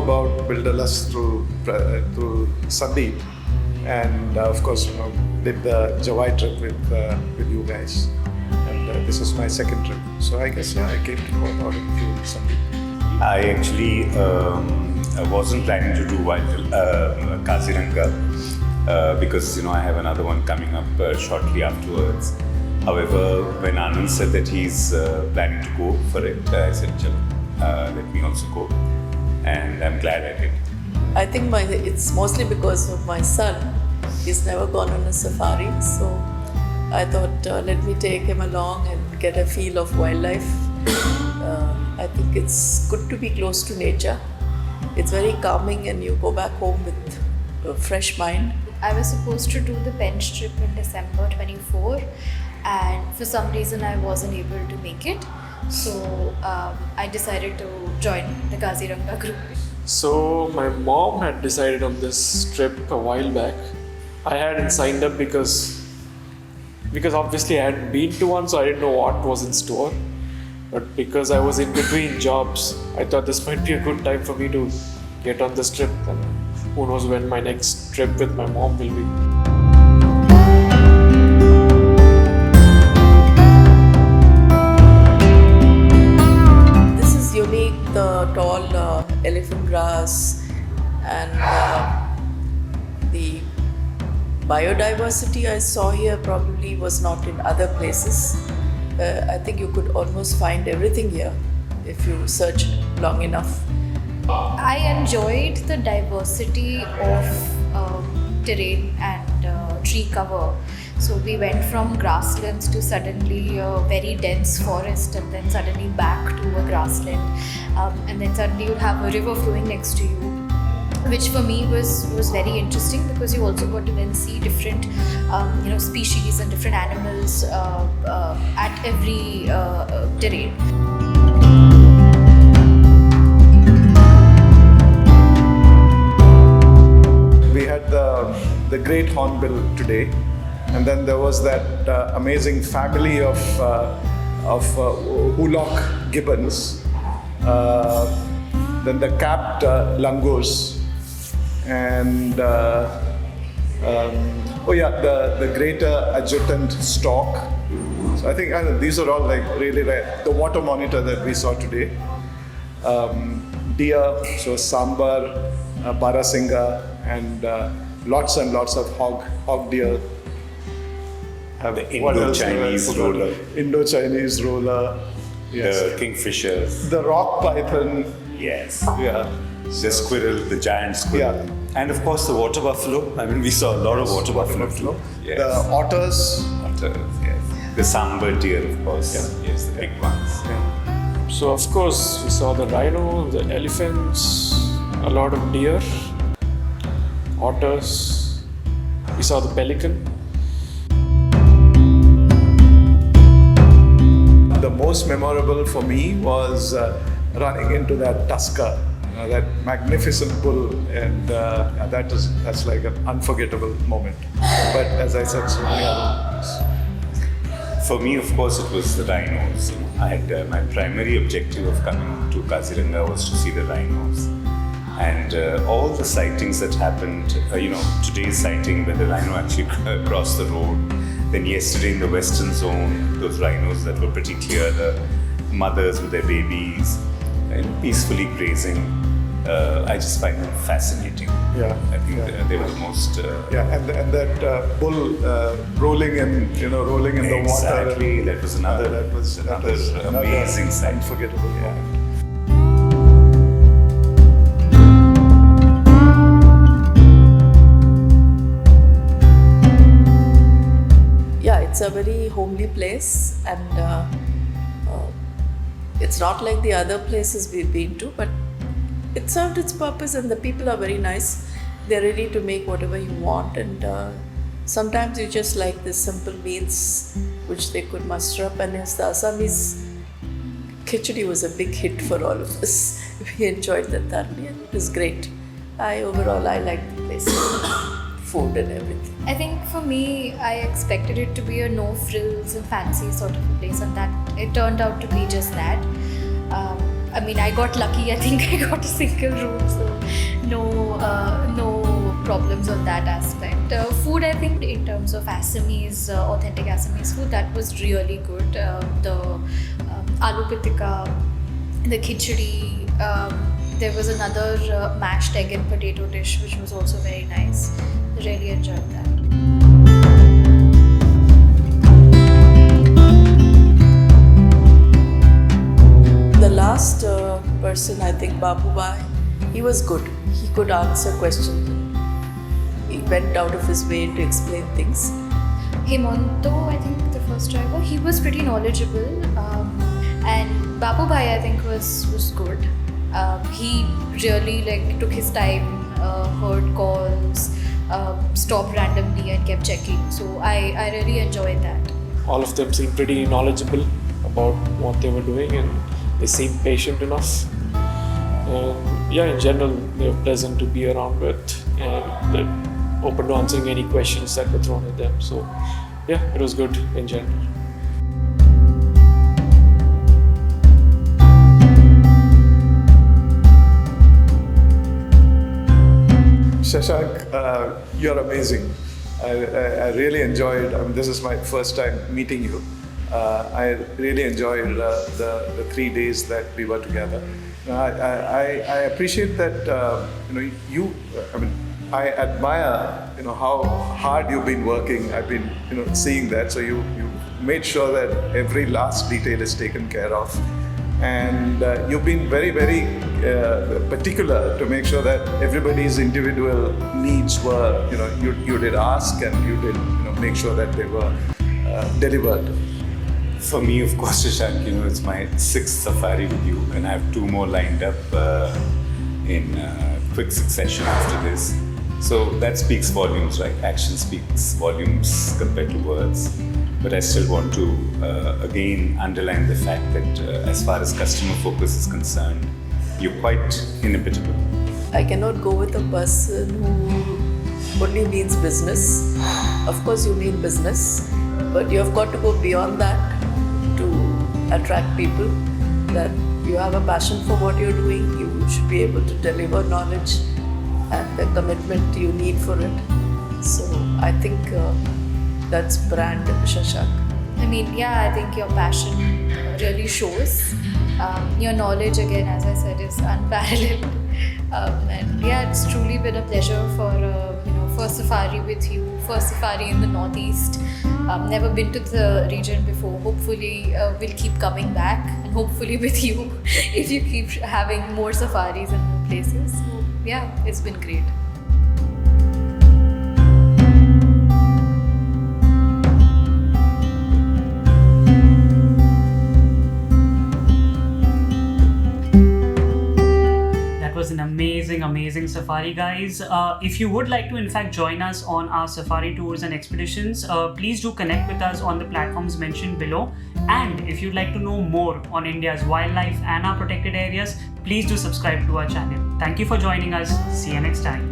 about Wilderlust through Sandeep, and of course, did the Jawai trip with you guys, and this is my second trip. So I guess I came to know about it through Sandeep. I actually I wasn't planning to do Kaziranga because I have another one coming up shortly afterwards. However, when Anand said that he's planning to go for it, I said, "Chalo, let me also go," and I'm glad I did. I think it's mostly because of my son. He's never gone on a safari, so I thought let me take him along and get a feel of wildlife. I think it's good to be close to nature. It's very calming and you go back home with a fresh mind. I was supposed to do the bench trip in December 24 and for some reason I wasn't able to make it. So I decided to join the Kaziranga group. So my mom had decided on this trip a while back. I hadn't signed up because obviously I hadn't been to one, so I didn't know what was in store. But because I was in between jobs, I thought this might be a good time for me to get on this trip, and who knows when my next trip with my mom will be. This is unique, the tall elephant grass and the biodiversity I saw here probably was not in other places. I think you could almost find everything here if you search long enough. I enjoyed the diversity of terrain and tree cover. So we went from grasslands to suddenly a very dense forest, and then suddenly back to a grassland, and then suddenly you'd have a river flowing next to you, which for me was very interesting because you also got to then see different species and different animals at every terrain. We had the great hornbill today, and then there was that amazing family of hoolock gibbons, then the capped langurs, and the greater adjutant stork. So I think these are all like really rare. The water monitor that we saw today, deer, so sambar, barasinga, and lots and lots of hog deer. The Indo-Chinese roller. Indo-Chinese roller. Yes. The kingfisher. The rock python. Yes. Yeah. The squirrel, the giant squirrel. Yeah. And of course the water buffalo. I mean, we saw a lot of water buffalo. Yes. The otters. Otters, yes. The sambar deer, of course. Yeah. Yes, the big ones. Yeah. So of course we saw the rhino, the elephants, a lot of deer, otters. We saw the pelican. The most memorable for me was running into that tusker, that magnificent bull, and that's like an unforgettable moment. But as I said, so many other moments. For me, of course, it was the rhinos. I had my primary objective of coming to Kaziranga was to see the rhinos. And all the sightings that happened, today's sighting where the rhino actually crossed the road, then yesterday in the western zone, those rhinos that were pretty clear, the mothers with their babies, peacefully grazing. I just find them fascinating. Yeah, I think they were the most. And that bull rolling in the water. Exactly, that was another amazing sight. Unforgettable. Yeah. It's a very homely place, and it's not like the other places we've been to, but it served its purpose, and the people are very nice. They're ready to make whatever you want, and sometimes you just like the simple meals which they could muster up. And yes, the Assamese khichdi was a big hit for all of us. We enjoyed that thoroughly, and it was great. Overall I liked the place. Food and everything. I think for me, I expected it to be a no frills and fancy sort of a place, and that it turned out to be just that. I mean, I got lucky. I think I got a single room, so no problems on that aspect. Food, I think, in terms of Assamese, authentic Assamese food, that was really good. The aloo pitika, the khichdi. There was another mashed egg and potato dish, which was also very nice. Really enjoyed that. The last person, I think, Babu Bhai, he was good. He could answer questions. He went out of his way to explain things. Himanto, I think the first driver, he was pretty knowledgeable. And Babu Bhai, I think, was good. He really took his time, heard calls, stopped randomly and kept checking. So I really enjoyed that. All of them seemed pretty knowledgeable about what they were doing, and they seemed patient enough. In general, they were pleasant to be around with, and they're open to answering any questions that were thrown at them. So, it was good in general. Shashank, you're amazing. I really enjoyed, this is my first time meeting you. I really enjoyed the 3 days that we were together. I appreciate that, I admire, how hard you've been working. I've been, seeing that. So you made sure that every last detail is taken care of. And you've been very, very particular to make sure that everybody's individual needs were, you did ask and you did, make sure that they were delivered. For me, of course, Shashank, it's my 6th safari with you, and I have 2 more lined up in quick succession after this. So that speaks volumes, right? Action speaks volumes compared to words. But I still want to again underline the fact that as far as customer focus is concerned, you're quite inimitable. I cannot go with a person who only means business. Of course, you mean business, but you have got to go beyond that to attract people. That you have a passion for what you're doing, you should be able to deliver knowledge and the commitment you need for it. So I think that's brand Shashank. I think your passion really shows. Your knowledge, again, as I said, is unparalleled. It's truly been a pleasure for first safari with you, first safari in the Northeast. Never been to the region before. Hopefully, we'll keep coming back, and hopefully with you, if you keep having more safaris and more places. So, it's been great. Was an amazing safari, guys. If you would like to in fact join us on our safari tours and expeditions, please do connect with us on the platforms mentioned below. And if you'd like to know more on India's wildlife and our protected areas, please do subscribe to our channel. Thank you for joining us. See you next time.